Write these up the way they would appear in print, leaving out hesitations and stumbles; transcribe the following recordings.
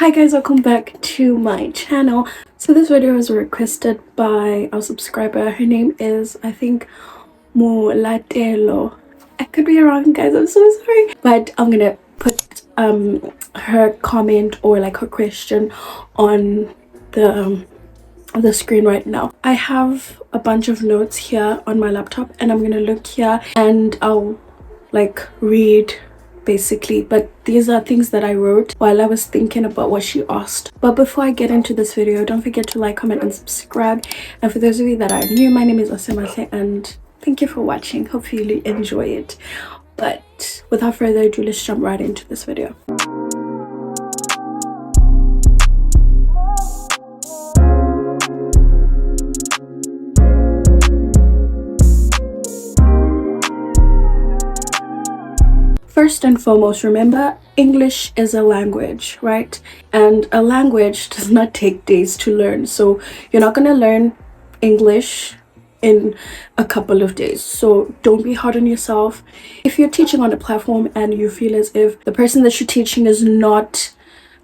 Hi guys, welcome back to my channel. So this video was requested by our subscriber. Her name is, I think, Mulatelo. I could be wrong, guys, I'm so sorry, but I'm gonna put her comment or like her question on the screen right now. I have a bunch of notes here on my laptop and I'm gonna look here and I'll like read basically, but these are things that I wrote while I was thinking about what she asked. But before I get into this video, don't forget to like, comment and subscribe. And for those of you that are new, my name is Osemase and thank you for watching. Hopefully you enjoy it. But without further ado, let's jump right into this video. First and foremost, remember, English is a language, right? And a language does not take days to learn. So you're not going to learn English in a couple of days. So don't be hard on yourself. If you're teaching on a platform and you feel as if the person that you're teaching is not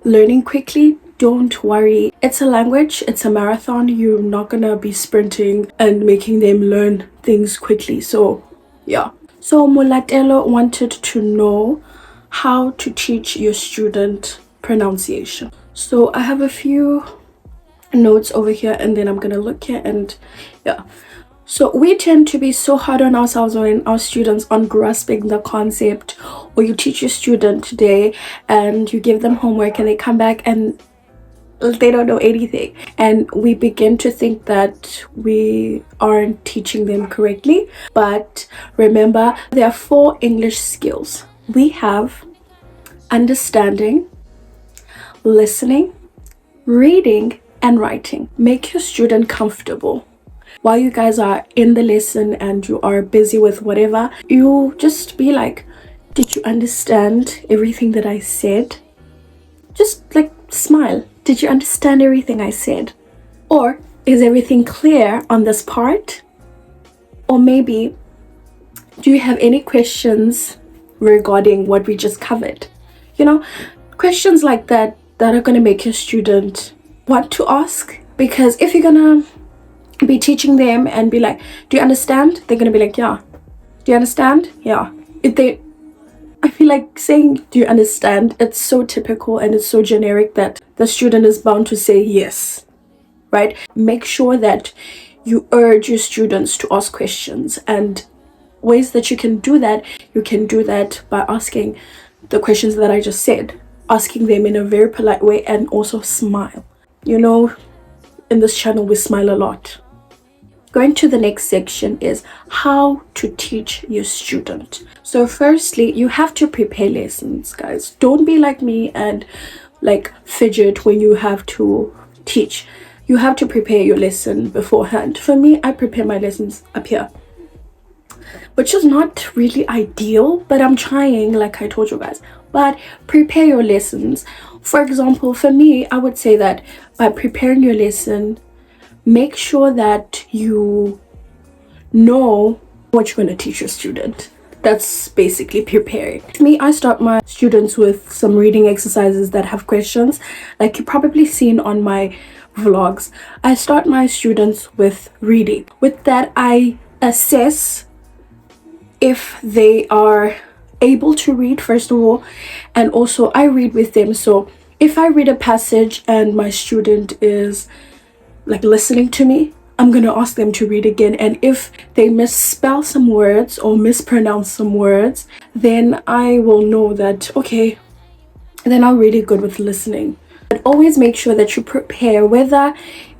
learning quickly, don't worry. It's a language, it's a marathon. You're not going to be sprinting and making them learn things quickly. So yeah. So Mulatelo wanted to know how to teach your student pronunciation. So I have a few notes over here and then I'm gonna look here and yeah. So we tend to be so hard on ourselves or our students on grasping the concept, or you teach your student today and you give them homework and they come back and they don't know anything, and we begin to think that we aren't teaching them correctly. But remember, there are 4 English skills. We have understanding, listening, reading, and writing. Make your student comfortable. While you guys are in the lesson and you are busy with whatever, you just be like, did you understand everything that I said? Just like smile. Did you understand everything I said? Or is everything clear on this part? Or maybe, do you have any questions regarding what we just covered? You know, questions like that are going to make your student want to ask. Because if you're going to be teaching them and be like, do you understand? They're going to be like, yeah. Do you understand? Yeah. I feel like saying, do you understand? It's so typical and it's so generic that the student is bound to say yes, right? Make sure that you urge your students to ask questions, and ways that you can do that by asking the questions that I just said, asking them in a very polite way, and also smile. You know, in this channel, we smile a lot. Going to the next section is how to teach your student. So firstly, you have to prepare lessons, guys. Don't be like me and like fidget when you have to teach. You have to prepare your lesson beforehand. For me, I prepare my lessons up here, which is not really ideal, but I'm trying, like I told you guys. But prepare your lessons. For example, for me, I would say that by preparing your lesson, make sure that you know what you're going to teach your student. That's basically preparing. Me, I start my students with some reading exercises that have questions, like you've probably seen on my vlogs. I start my students with reading. With that, I assess if they are able to read, first of all, and also I read with them. So if I read a passage and my student is like listening to me, I'm gonna ask them to read again, and if they misspell some words or mispronounce some words, then I will know that, okay, they're not really good with listening. But always make sure that you prepare, whether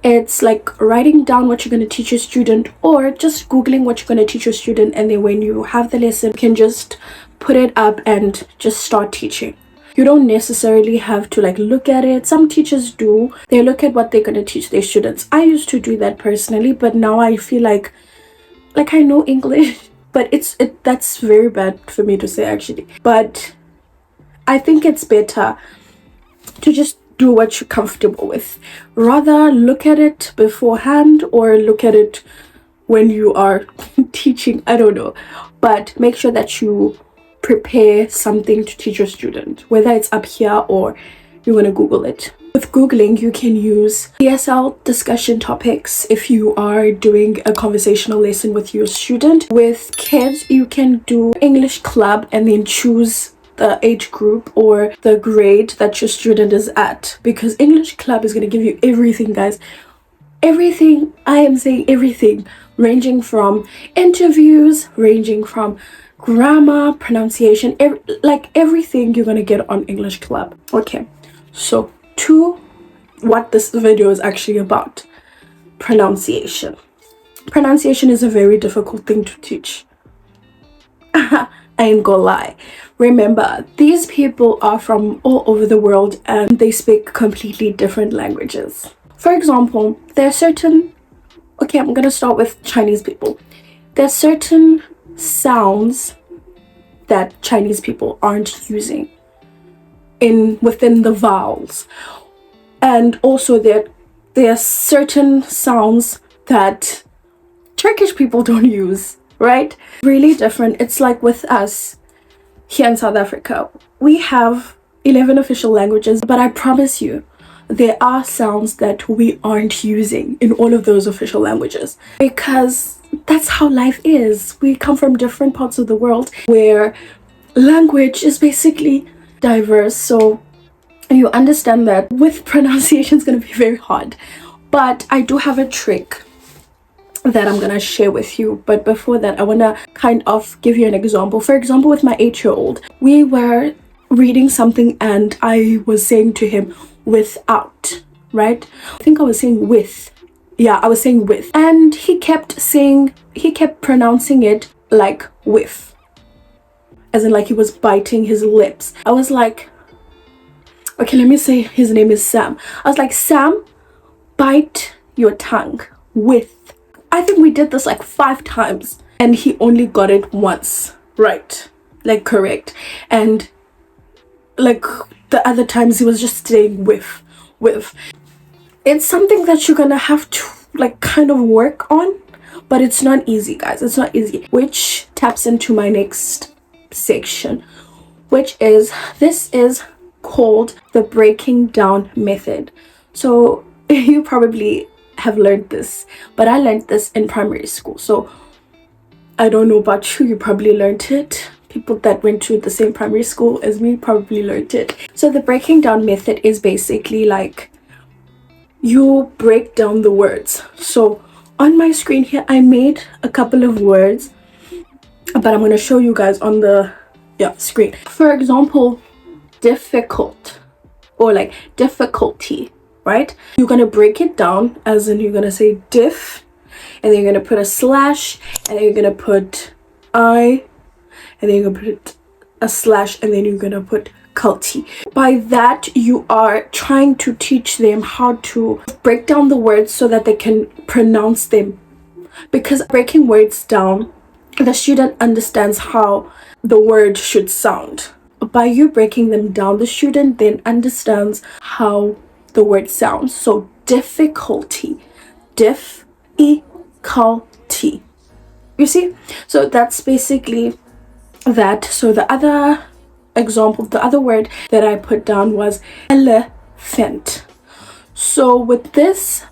it's like writing down what you're going to teach your student or just googling what you're going to teach your student, and then when you have the lesson, you can just put it up and just start teaching. You don't necessarily have to like look at it. Some teachers do. They look at what they're going to teach their students. I used to do that personally, but now I feel like I know English, but that's very bad for me to say actually. But I think it's better to just do what you're comfortable with. Rather look at it beforehand or look at it when you are teaching. I don't know. But make sure that you prepare something to teach your student, whether it's up here or you want to Google it. With Googling, you can use ESL discussion topics if you are doing a conversational lesson with your student. With kids, you can do English club and then choose the age group or the grade that your student is at, because English club is going to give you everything, guys. Everything. I am saying everything, ranging from interviews, ranging from grammar, pronunciation, everything you're going to get on English club. Okay, so to what this video is actually about: pronunciation. Pronunciation is a very difficult thing to teach. I ain't gonna lie. Remember, these people are from all over the world and they speak completely different languages. For example, there are certain, okay, I'm gonna start with Chinese people. There are certain sounds that Chinese people aren't using within the vowels. And also there are certain sounds that Turkish people don't use, right? Really different. It's like with us here in South Africa, we have 11 official languages, but I promise you, there are sounds that we aren't using in all of those official languages, because that's how life is. We come from different parts of the world where language is basically diverse, so you understand that with pronunciation it's going to be very hard. But I do have a trick that I'm gonna share with you. But before that, I want to kind of give you an example. For example, with my 8-year-old, we were reading something and I was saying to him without, right? I think I was saying with. Yeah, I was saying with. And he kept pronouncing it like with, as in like he was biting his lips. I was like, okay, let me say his name is Sam. I was like, Sam, bite your tongue with. I think we did this like 5 times and he only got it once right, like correct. And like the other times he was just saying with. It's something that you're gonna have to like kind of work on, but it's not easy, guys. It's not easy, which taps into my next section, which is, this is called the breaking down method. So you probably have learned this, but I learned this in primary school, so I don't know about you, you probably learned it. People that went to the same primary school as me probably learned it. So the breaking down method is basically like you break down the words. So on my screen here, I made a couple of words, but I'm going to show you guys on the screen. For example, difficult or like difficulty, right? You're going to break it down, as in you're going to say diff, and then you're going to put a slash, and then you're going to put I, and then you're going to put a slash, and then you're going to put culty. By that, you are trying to teach them how to break down the words so that they can pronounce them. Because breaking words down, the student understands how the word should sound. By you breaking them down, the student then understands how the word sounds. So difficulty, diff-e-culty. You see? So that's basically that. So the other example, the other word that I put down was elephant. So with this,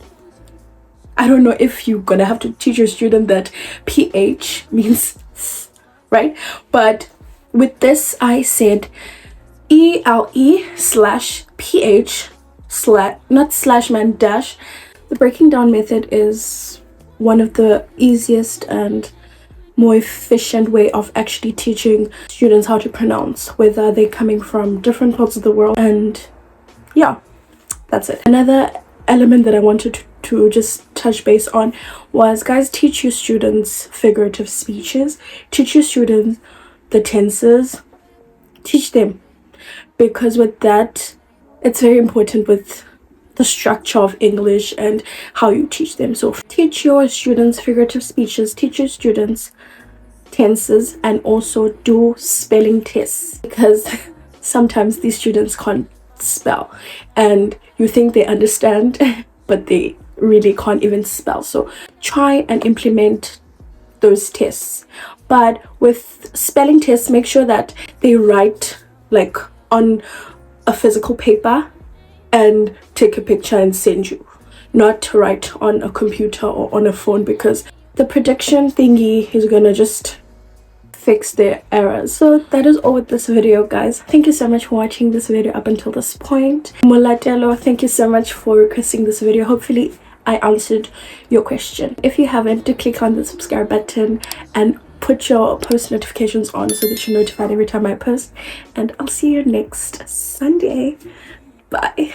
I don't know if you're gonna have to teach your student that ph means th, right? But with this, I said ele slash ph slash, not slash man, dash. The breaking down method is one of the easiest and more efficient way of actually teaching students how to pronounce, whether they're coming from different parts of the world. And yeah, that's it. Another element that I wanted to just touch base on was, guys, teach your students figurative speeches, teach your students the tenses, teach them, because with that, it's very important with the structure of English and how you teach them. So teach your students figurative speeches, teach your students tenses, and also do spelling tests, because sometimes these students can't spell and you think they understand but they really can't even spell. So try and implement those tests. But with spelling tests, make sure that they write like on a physical paper and take a picture and send you, not write on a computer or on a phone, because the prediction thingy is gonna just fix their errors. So that is all with this video, guys. Thank you so much for watching this video up until this point. Molatelo, thank you so much for requesting this video. Hopefully I answered your question. If you haven't, do click on the subscribe button and put your post notifications on so that you're notified every time I post. And I'll see you next Sunday. Bye.